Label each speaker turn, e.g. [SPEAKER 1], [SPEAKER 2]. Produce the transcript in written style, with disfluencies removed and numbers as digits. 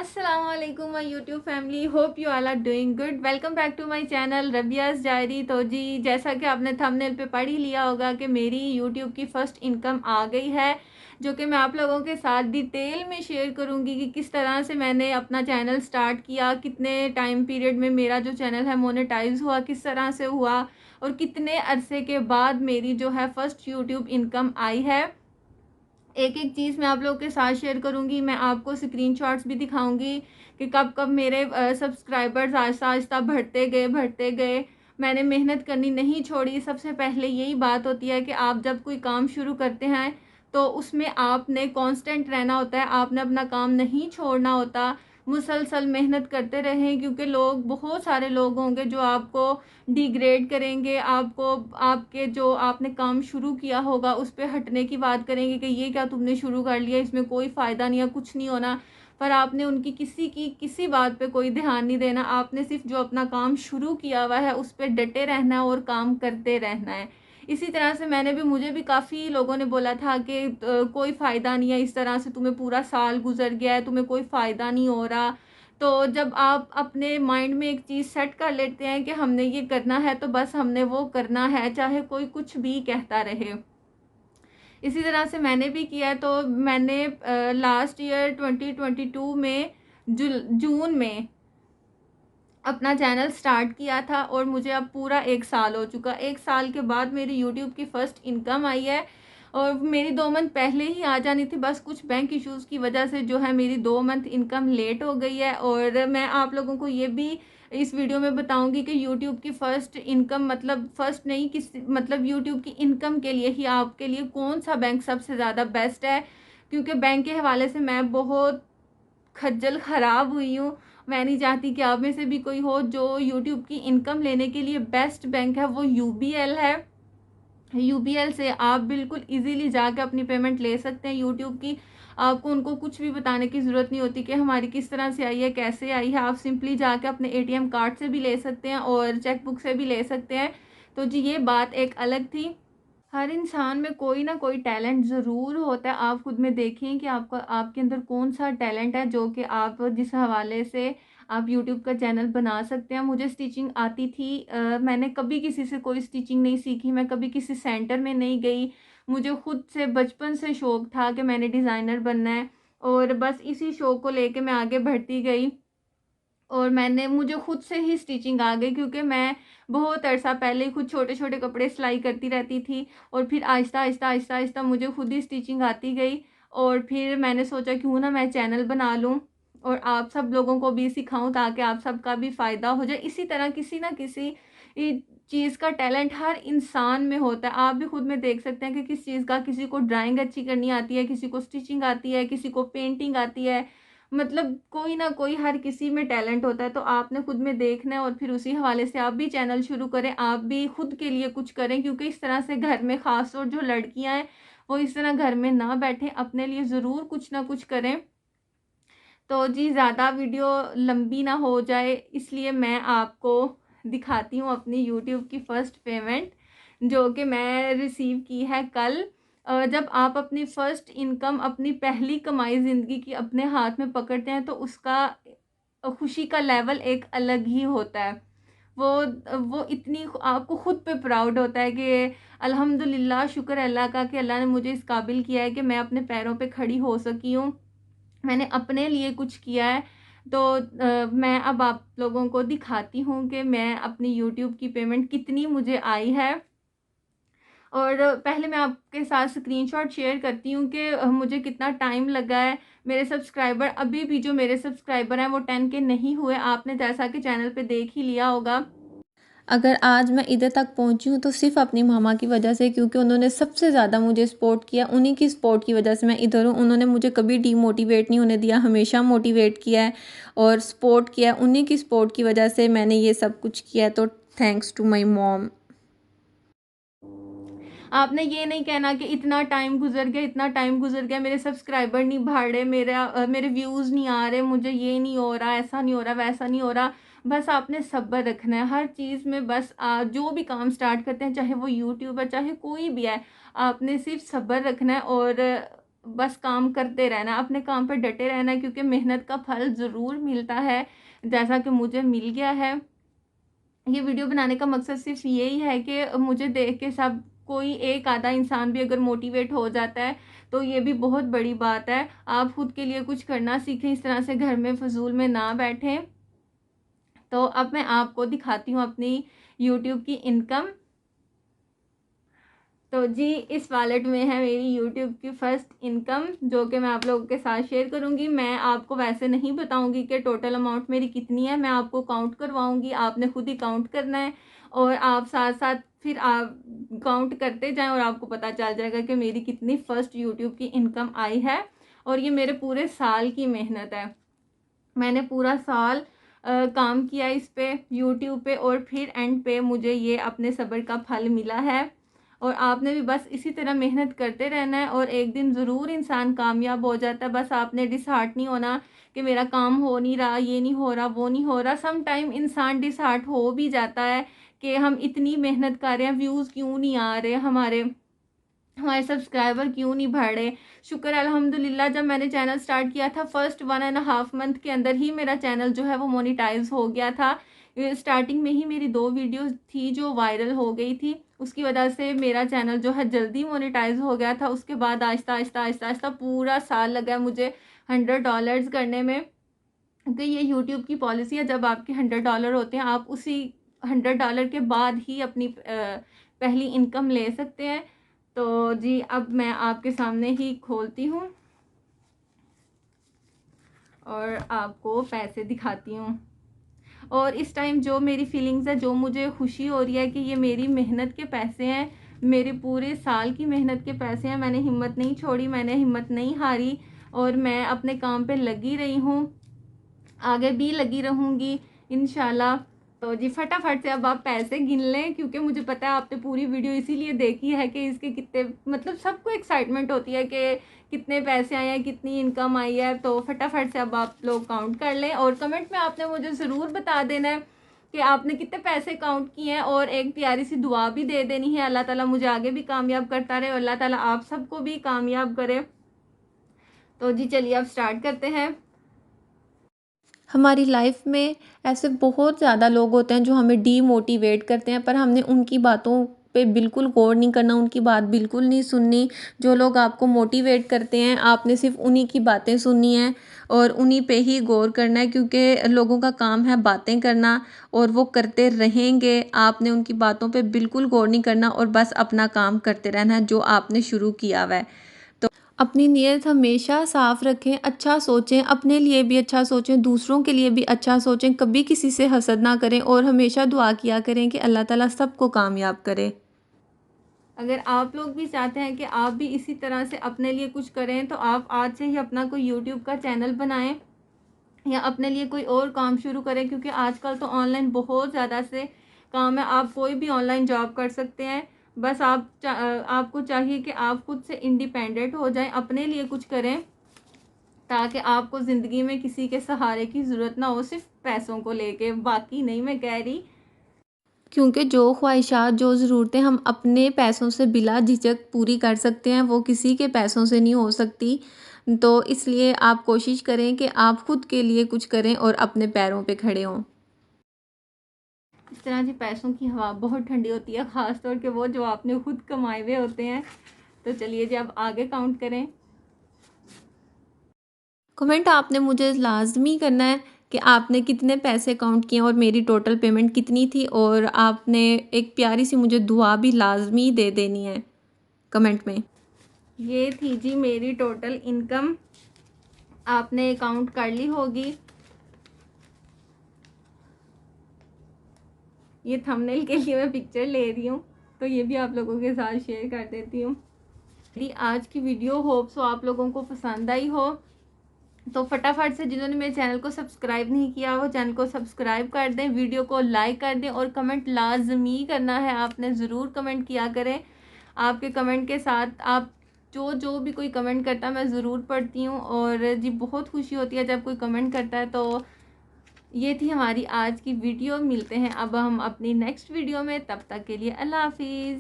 [SPEAKER 1] अस्सलाम वालेकुम my YouTube family, hope you all are doing good. Welcome back to my channel Rabia's diary. तो जी, जैसा कि आपने थंबनेल पे पढ़ ही लिया होगा कि मेरी यूट्यूब की फ़र्स्ट इनकम आ गई है, जो कि मैं आप लोगों के साथ डिटेल में शेयर करूंगी कि किस तरह से मैंने अपना चैनल स्टार्ट किया, कितने टाइम पीरियड में मेरा जो चैनल है मोनेटाइज हुआ, किस तरह से हुआ और कितने अरसे के बाद मेरी जो है फ़र्स्ट यूट्यूब इनकम आई है। एक एक चीज़ मैं आप लोगों के साथ शेयर करूंगी। मैं आपको स्क्रीनशॉट्स भी दिखाऊंगी कि कब कब मेरे सब्सक्राइबर्स आहिस्ता आहिस्ता बढ़ते गए। मैंने मेहनत करनी नहीं छोड़ी। सबसे पहले यही बात होती है कि आप जब कोई काम शुरू करते हैं तो उसमें आपने कांस्टेंट रहना होता है, आपने अपना काम नहीं छोड़ना होता, मुसलसल मेहनत करते रहें, क्योंकि लोग, बहुत सारे लोग होंगे जो आपको डिग्रेड करेंगे, आपको आपके जो आपने काम शुरू किया होगा उस पर हटने की बात करेंगे कि ये क्या तुमने शुरू कर लिया, इसमें कोई फ़ायदा नहीं है, कुछ नहीं होना। पर आपने उनकी किसी बात पे कोई ध्यान नहीं देना। आपने सिर्फ जो अपना काम शुरू किया हुआ है उस पर डटे रहना है और काम करते रहना है। इसी तरह से मुझे भी काफ़ी लोगों ने बोला था कि कोई फ़ायदा नहीं है, इस तरह से तुम्हें पूरा साल गुजर गया है, तुम्हें कोई फ़ायदा नहीं हो रहा। तो जब आप अपने माइंड में एक चीज़ सेट कर लेते हैं कि हमने ये करना है तो बस हमने वो करना है, चाहे कोई कुछ भी कहता रहे। इसी तरह से मैंने भी किया। तो मैंने लास्ट ईयर 2022 में जून में अपना चैनल स्टार्ट किया था और मुझे अब पूरा 1 साल हो चुका। 1 साल के बाद मेरी यूट्यूब की फ़र्स्ट इनकम आई है और मेरी 2 मंथ पहले ही आ जानी थी, बस कुछ बैंक इश्यूज़ की वजह से जो है मेरी 2 मंथ इनकम लेट हो गई है। और मैं आप लोगों को ये भी इस वीडियो में बताऊंगी कि यूट्यूब की फ़र्स्ट इनकम, मतलब फ़र्स्ट नहीं, किस मतलब यूट्यूब की इनकम के लिए ही आपके लिए कौन सा बैंक सबसे ज़्यादा बेस्ट है। क्योंकि बैंक के हवाले से मैं बहुत खज्जल ख़राब हुई हूँ। मैं नहीं चाहती कि आप में से भी कोई हो। जो यूट्यूब की इनकम लेने के लिए बेस्ट बैंक है वो यूबीएल है। यूबीएल से आप बिल्कुल इजीली जाकर अपनी पेमेंट ले सकते हैं यूट्यूब की। आपको उनको कुछ भी बताने की ज़रूरत नहीं होती कि हमारी किस तरह से आई है, कैसे आई है। आप सिंपली जाकर अपने एटीएम कार्ड से भी ले सकते हैं और चेकबुक से भी ले सकते हैं। तो जी, ये बात एक अलग थी। हर इंसान में कोई ना कोई टैलेंट ज़रूर होता है। आप खुद में देखें कि आपका आपके अंदर कौन सा टैलेंट है जो कि आप जिस हवाले से आप यूट्यूब का चैनल बना सकते हैं। मुझे स्टिचिंग आती थी। मैंने कभी किसी से कोई स्टिचिंग नहीं सीखी, मैं कभी किसी सेंटर में नहीं गई। मुझे खुद से बचपन से शौक़ था कि मैंने डिज़ाइनर बनना है और बस इसी शौक़ को लेके मैं आगे बढ़ती गई और मुझे खुद से ही स्टिचिंग आ गई, क्योंकि मैं बहुत अरसा पहले ही खुद छोटे छोटे कपड़े सिलाई करती रहती थी और फिर आहिस्ता आहिस्ता आहिस्ता आहिस्ता मुझे खुद ही स्टिचिंग आती गई। और फिर मैंने सोचा क्यों ना मैं चैनल बना लूँ और आप सब लोगों को भी सिखाऊं ताकि आप सबका भी फ़ायदा हो जाए। इसी तरह किसी ना किसी चीज़ का टैलेंट हर इंसान में होता है। आप भी खुद में देख सकते हैं कि किस चीज़ का, किसी को ड्राइंग अच्छी करनी आती है, किसी को स्टिचिंग आती है, किसी को पेंटिंग आती है। मतलब कोई ना कोई हर किसी में टैलेंट होता है। तो आपने खुद में देखना है और फिर उसी हवाले से आप भी चैनल शुरू करें, आप भी खुद के लिए कुछ करें, क्योंकि इस तरह से घर में ख़ास तौर जो लड़कियां हैं वो इस तरह घर में ना बैठें, अपने लिए ज़रूर कुछ ना कुछ करें। तो जी, ज़्यादा वीडियो लंबी ना हो जाए इसलिए मैं आपको दिखाती हूँ अपनी यूट्यूब की फ़र्स्ट पेमेंट, जो कि मैं रिसीव की है कल। जब आप अपनी फ़र्स्ट इनकम, अपनी पहली कमाई ज़िंदगी की अपने हाथ में पकड़ते हैं तो उसका खुशी का लेवल एक अलग ही होता है। वो इतनी आपको खुद पे प्राउड होता है कि अल्हम्दुलिल्लाह, शुक्र है अल्लाह का कि अल्लाह ने मुझे इस काबिल किया है कि मैं अपने पैरों पे खड़ी हो सकी हूँ, मैंने अपने लिए कुछ किया है। तो मैं अब आप लोगों को दिखाती हूँ कि मैं अपनी यूट्यूब की पेमेंट कितनी मुझे आई है। और पहले मैं आपके साथ स्क्रीनशॉट शेयर करती हूँ कि मुझे कितना टाइम लगा है। मेरे सब्सक्राइबर, अभी भी जो मेरे सब्सक्राइबर हैं वो 10 के नहीं हुए, आपने जैसा कि चैनल पे देख ही लिया होगा।
[SPEAKER 2] अगर आज मैं इधर तक पहुंची हूँ तो सिर्फ़ अपनी मामा की वजह से, क्योंकि उन्होंने सबसे ज़्यादा मुझे सपोर्ट किया। उन्हीं की सपोर्ट की वजह से मैं इधर हूँ। उन्होंने मुझे कभी डीमोटिवेट नहीं होने दिया, हमेशा मोटिवेट किया है और सपोर्ट किया है। उन्हीं की सपोर्ट की वजह से मैंने ये सब कुछ किया है, तो थैंक्स टू माई मॉम।
[SPEAKER 1] आपने ये नहीं कहना कि इतना टाइम गुजर गया, इतना टाइम गुजर गया, मेरे सब्सक्राइबर नहीं बढ़ रहे, मेरे व्यूज़ नहीं आ रहे, मुझे ये नहीं हो रहा, ऐसा नहीं हो रहा, वैसा नहीं हो रहा। बस आपने सब्र रखना है हर चीज़ में। बस जो भी काम स्टार्ट करते हैं, चाहे वो यूट्यूब है, चाहे कोई भी है, आपने सिर्फ सब्र रखना है। और बस काम करते रहना, अपने काम पर डटे रहना, क्योंकि मेहनत का फल ज़रूर मिलता है, जैसा कि मुझे मिल गया है। ये वीडियो बनाने का मकसद सिर्फ यही है कि मुझे देख के सब कोई एक आधा इंसान भी अगर मोटिवेट हो जाता है तो ये भी बहुत बड़ी बात है। आप खुद के लिए कुछ करना सीखें, इस तरह से घर में फजूल में ना बैठें। तो अब मैं आपको दिखाती हूँ अपनी यूट्यूब की इनकम। तो जी, इस वॉलेट में है मेरी यूट्यूब की फ़र्स्ट इनकम, जो कि मैं आप लोगों के साथ शेयर करूंगी। मैं आपको वैसे नहीं बताऊंगी कि टोटल अमाउंट मेरी कितनी है, मैं आपको काउंट करवाऊंगी, आपने खुद ही काउंट करना है और आप साथ साथ फिर आप काउंट करते जाएं और आपको पता चल जाएगा कि मेरी कितनी फ़र्स्ट यूट्यूब की इनकम आई है। और ये मेरे पूरे साल की मेहनत है, मैंने पूरा साल काम किया इस पे, यूट्यूब पे, और फिर एंड पे मुझे ये अपने सब्र का फल मिला है। और आपने भी बस इसी तरह मेहनत करते रहना है और एक दिन ज़रूर इंसान कामयाब हो जाता है। बस आपने डिसहार्ट नहीं होना कि मेरा काम हो नहीं रहा, ये नहीं हो रहा, वो नहीं हो रहा। सम टाइम इंसान डिसहार्ट हो भी जाता है कि हम इतनी मेहनत कर रहे हैं, व्यूज़ क्यों नहीं आ रहे, हमारे हमारे सब्सक्राइबर क्यों नहीं बढ़ रहे। शुक्र अल्हम्दुलिल्लाह, जब मैंने चैनल स्टार्ट किया था फर्स्ट 1.5 मंथ के अंदर ही मेरा चैनल जो है वो मोनेटाइज हो गया था। स्टार्टिंग में ही मेरी 2 वीडियोस थी जो वायरल हो गई थी, उसकी वजह से मेरा चैनल जो है जल्दी मोनेटाइज हो गया था। उसके बाद आहिस्ता आहिस्ता आहिस्ता आहिस्ता पूरा साल लगा मुझे $100 करने में। तो ये यूट्यूब की पॉलिसी है, जब आपके $100 होते हैं आप उसी $100 के बाद ही अपनी पहली इनकम ले सकते हैं। तो जी, अब मैं आपके सामने ही खोलती हूँ और आपको पैसे दिखाती हूँ। और इस टाइम जो मेरी फीलिंग्स है, जो मुझे खुशी हो रही है कि ये मेरी मेहनत के पैसे हैं, मेरे पूरे साल की मेहनत के पैसे हैं। मैंने हिम्मत नहीं छोड़ी, मैंने हिम्मत नहीं हारी और मैं अपने काम पे लगी रही हूँ, आगे भी लगी रहूँगी इंशाल्लाह। तो जी, फटाफट से अब आप पैसे गिन लें, क्योंकि मुझे पता है आपने पूरी वीडियो इसीलिए देखी है कि इसके कितने, मतलब सबको एक्साइटमेंट होती है कि कितने पैसे आए हैं, कितनी इनकम आई है। तो फटाफट से अब आप लोग काउंट कर लें और कमेंट में आपने मुझे ज़रूर बता देना है कि आपने कितने पैसे काउंट किए हैं, और एक प्यारी सी दुआ भी दे देनी है। अल्लाह ताला मुझे आगे भी कामयाब करता रहे और अल्लाह ताला आप सबको भी कामयाब करे। तो जी चलिए अब स्टार्ट करते हैं।
[SPEAKER 2] हमारी लाइफ में ऐसे बहुत ज़्यादा लोग होते हैं जो हमें डीमोटिवेट करते हैं, पर हमने उनकी बातों पे बिल्कुल गौर नहीं करना, उनकी बात बिल्कुल नहीं सुननी। जो लोग आपको मोटिवेट करते हैं आपने सिर्फ उन्हीं की बातें सुननी है और उन्हीं पे ही गौर करना है, क्योंकि लोगों का काम है बातें करना और वो करते रहेंगे। आपने उनकी बातों पे बिल्कुल गौर नहीं करना और बस अपना काम करते रहना है जो आपने शुरू किया हुआ है। अपनी नीयत हमेशा साफ़ रखें, अच्छा सोचें, अपने लिए भी अच्छा सोचें, दूसरों के लिए भी अच्छा सोचें, कभी किसी से हसद ना करें और हमेशा दुआ किया करें कि अल्लाह ताला सबको कामयाब करे।
[SPEAKER 1] अगर आप लोग भी चाहते हैं कि आप भी इसी तरह से अपने लिए कुछ करें, तो आप आज से ही अपना कोई यूट्यूब का चैनल बनाएं या अपने लिए कोई और काम शुरू करें, क्योंकि आजकल तो ऑनलाइन बहुत ज़्यादा से काम है, आप कोई भी ऑनलाइन जॉब कर सकते हैं। बस आपको चाहिए कि आप खुद से इंडिपेंडेंट हो जाएं, अपने लिए कुछ करें, ताकि आपको ज़िंदगी में किसी के सहारे की ज़रूरत ना हो, सिर्फ पैसों को लेके। बाकी नहीं मैं कह रही,
[SPEAKER 2] क्योंकि जो ख्वाहिशात, जो ज़रूरतें हम अपने पैसों से बिला झिझक पूरी कर सकते हैं, वो किसी के पैसों से नहीं हो सकती। तो इसलिए आप कोशिश करें कि आप खुद के लिए कुछ करें और अपने पैरों पे खड़े हों।
[SPEAKER 1] इस तरह जी पैसों की हवा बहुत ठंडी होती है, ख़ास तौर के वो जो आपने खुद कमाए हुए होते हैं। तो चलिए जी अब आगे काउंट करें।
[SPEAKER 2] कमेंट आपने मुझे लाज़मी करना है कि आपने कितने पैसे काउंट किए और मेरी टोटल पेमेंट कितनी थी, और आपने एक प्यारी सी मुझे दुआ भी लाज़मी दे देनी है कमेंट में।
[SPEAKER 1] ये थी जी मेरी टोटल इनकम, आपने काउंट कर ली होगी। ये थंबनेल के लिए मैं पिक्चर ले रही हूँ, तो ये भी आप लोगों के साथ शेयर कर देती हूँ। मेरी आज की वीडियो होप सो आप लोगों को पसंद आई हो। तो फटाफट से जिन्होंने मेरे चैनल को सब्सक्राइब नहीं किया वो चैनल को सब्सक्राइब कर दें, वीडियो को लाइक कर दें और कमेंट लाजमी करना है, आपने ज़रूर कमेंट किया करें। आपके कमेंट के साथ आप जो भी कोई कमेंट करता है मैं ज़रूर पढ़ती हूँ और जी बहुत खुशी होती है जब कोई कमेंट करता है। तो ये थी हमारी आज की वीडियो, मिलते हैं अब हम अपनी नेक्स्ट वीडियो में, तब तक के लिए अल्लाह हाफिज़।